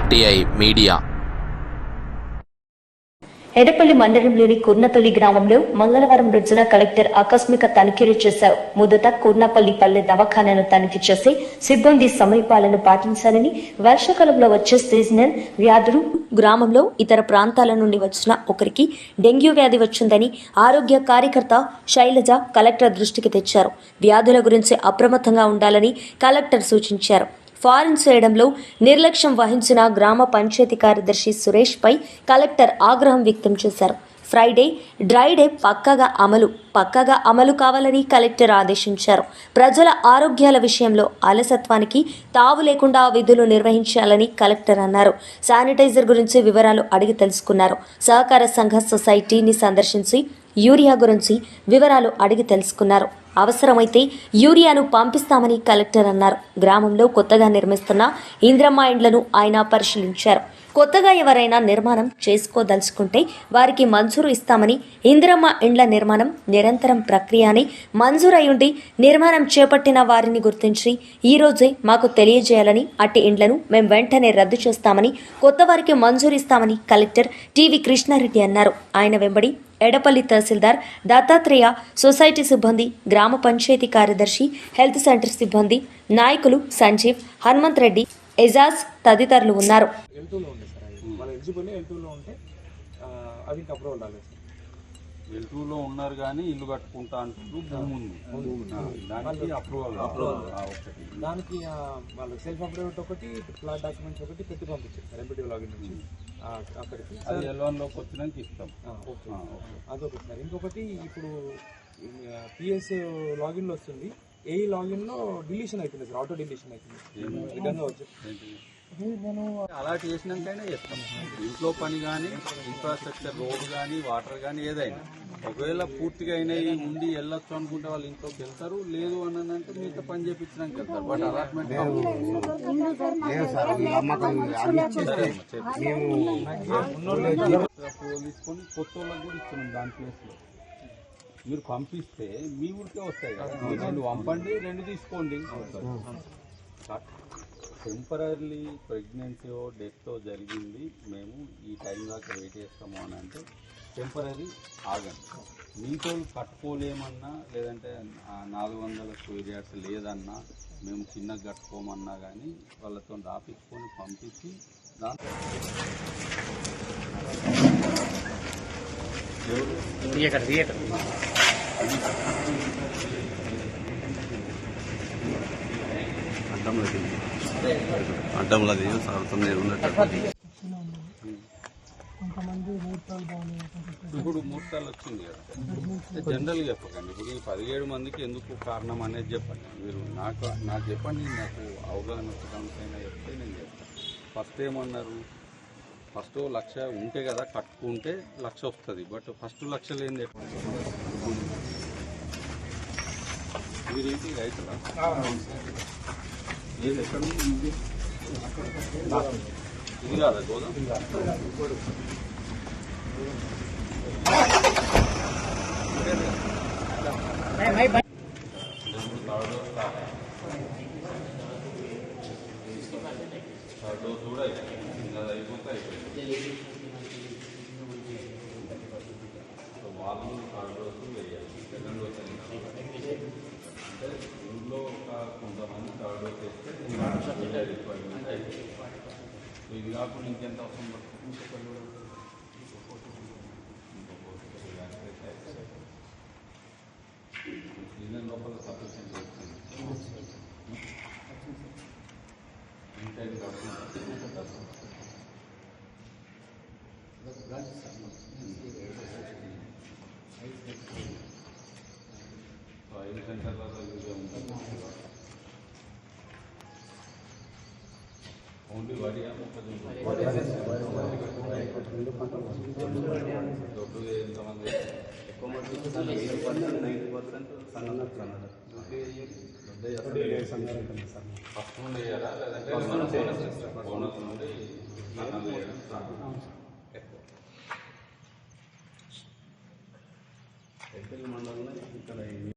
RTI media. Edapalli మండలంలోని కుర్నపల్లి గ్రామంలో మంగళవారం రోజున కలెక్టర్ ఆకస్మిక తనిఖీలు చేశారు. మొదట కుర్నపల్లి పల్లె దవాఖానాను తనిఖీ చేసి సిబ్బంది సమయపాలన పాటించాలని, వర్షాకాలంలో వచ్చే సీజనల్ వ్యాధులు, గ్రామంలో ఇతర ప్రాంతాల నుండి వచ్చిన ఒకరికి డెంగ్యూ వ్యాధి వచ్చిందని ఆరోగ్య కార్యకర్త శైలజ కలెక్టర్ దృష్టికి తెచ్చారు. వ్యాధుల గురించి అప్రమత్తంగా ఉండాలని కలెక్టర్ సూచించారు. ఫారిన్ చేయడంలో నిర్లక్ష్యం వహించిన గ్రామ పంచాయతీ కార్యదర్శి సురేష్ పై కలెక్టర్ ఆగ్రహం వ్యక్తం చేశారు. ఫ్రైడే డ్రైడే పక్కాగా అమలు కావాలని కలెక్టర్ ఆదేశించారు. ప్రజల ఆరోగ్యాల విషయంలో అలసత్వానికి తావు లేకుండా విధులు నిర్వహించాలని కలెక్టర్ అన్నారు. శానిటైజర్ గురించి వివరాలు అడిగి తెలుసుకున్నారు. సహకార సంఘ సొసైటీని సందర్శించి యూరియా గురించి వివరాలు అడిగి తెలుసుకున్నారు. అవసరమైతే యూరియాను పంపిస్తామని కలెక్టర్ అన్నారు. గ్రామంలో కొత్తగా నిర్మిస్తున్న ఇంద్రమ్మ ఇండ్లను ఆయన పరిశీలించారు. కొత్తగా ఎవరైనా నిర్మాణం చేసుకోదలుచుకుంటే వారికి మంజూరు ఇస్తామని, ఇందిరమ్మ ఇండ్ల నిర్మాణం నిరంతరం ప్రక్రియ అని, మంజూరయ్యుండి నిర్మాణం చేపట్టిన వారిని గుర్తించి ఈ రోజే మాకు తెలియజేయాలని, అట్టి ఇండ్లను మేము వెంటనే రద్దు చేస్తామని, కొత్త వారికి మంజూరు ఇస్తామని కలెక్టర్ టీవీ కృష్ణారెడ్డి అన్నారు. ఆయన వెంబడి ఎడపల్లి తహసీల్దార్ దత్తాత్రేయ, సొసైటీ సిబ్బంది, గ్రామ పంచాయతీ కార్యదర్శి, హెల్త్ సెంటర్ సిబ్బంది, నాయకులు సంజీవ్, హనుమంత్ రెడ్డి, ఎజాజ్ తదితరులు ఉన్నారు. L2లో ఉన్నారు కానీ ఇల్లు కట్టుకుంటా అంటూ భూమి ఉంది, దానికి అప్రూవల్ దానికి వాళ్ళు సెల్ఫ్ అప్రూవల్ ఒకటి, ప్లాట్ డాక్యుమెంట్స్ ఒకటి పెట్టి పంపించారు ఎంపీటీ లాగిన్ నుంచి అక్కడికి. అది L1లోకి వచ్చినాక ఇస్తాం. అదొకటి సార్. ఇంకొకటి ఇప్పుడు పిఎస్ లాగిన్లో వస్తుంది, ఏ లాగిన్లో డిలీషన్ అవుతుంది సార్, ఆటో డిలీషన్ అవుతుంది. విధంగా వచ్చి అలా చేసినాకైనా చేస్తాం. ఇంట్లో పని కానీ, ఇన్ఫ్రాస్ట్రక్చర్, రోడ్ కానీ, వాటర్ కానీ ఏదైనా ఒకవేళ పూర్తిగా అయినవి ఉండి వెళ్ళొచ్చు అనుకుంటే వాళ్ళు ఇంట్లోకి వెళ్తారు. లేదు అని అంటే మీతో పని చేయించడానికి వెళ్తారు. బట్ అలాట్మెంట్ తీసుకొని కొత్త వాళ్ళకి కూడా ఇస్తున్నాం. దాని ప్లేస్లో మీరు పంపిస్తే మీ ఊరికే వస్తాయి కదా, 2 పంపండి, 2 తీసుకోండి. టెంపరీ ప్రెగ్నెన్సీ డెత్ జరిగింది, మేము ఈ టైం దాకా వెయిట్ చేస్తాము అని అంటే టెంపరీ ఆగండి. మీతో కట్టుకోలేమన్నా, లేదంటే 400 స్క్వేర్ యార్డ్స్ లేదన్నా, మేము చిన్నగా కట్టుకోమన్నా కానీ వాళ్ళతో రాపించుకొని పంపించి దాంట్లో అడ్డంలో సాగుతుంది. ఇప్పుడు ముహూర్తాలు వచ్చింది కదా, జనరల్గా చెప్పకండి. ఇప్పుడు ఈ 17 మందికి ఎందుకు కారణం అనేది చెప్పండి. మీరు నాకు చెప్పండి, నాకు అవగాహన వచ్చేదానికైనా చెప్తే నేను చెప్తాను. ఫస్ట్ ఏమన్నారు, ఫస్ట్ 1,00,000 ఉంటే కదా కట్టుకుంటే 1,00,000 వస్తుంది. బట్ ఫస్ట్ 1,00,000 ఏంది చెప్పండి. మీరేంటి రైతులా? ఏది ఎక్కడ ఇది కాదా గోదాం? డోస్ కూడా అయిపోతే అయిపోయింది. వాళ్ళు థర్డ్ డోస్ వేయాలి, సెకండ్ డోస్ అంటే ఊళ్ళో కొంతమంది థర్డ్ డోస్ వేస్తే రిక్వైర్మెంట్ అయిపోయింది. ఇది కాకుండా ఇంకెంత అవసరం పడుతుంది? సీజన్ లోపల సఫిషియెంట్ అవుతుంది. ఇంత ఐదు సెంటర్లలో యూజ్ ఉంటుంది. ఓన్లీ వరి దొడ్డు ఎంతమంది ఎక్కువ మంది 90% ఫస్ట్ నుండి వేయాలా, లేదంటే బోనస్ నుండి సన్నలు వేయడం ఎక్కువ. ఎల్పల్లి మండలంలో ఇక్కడ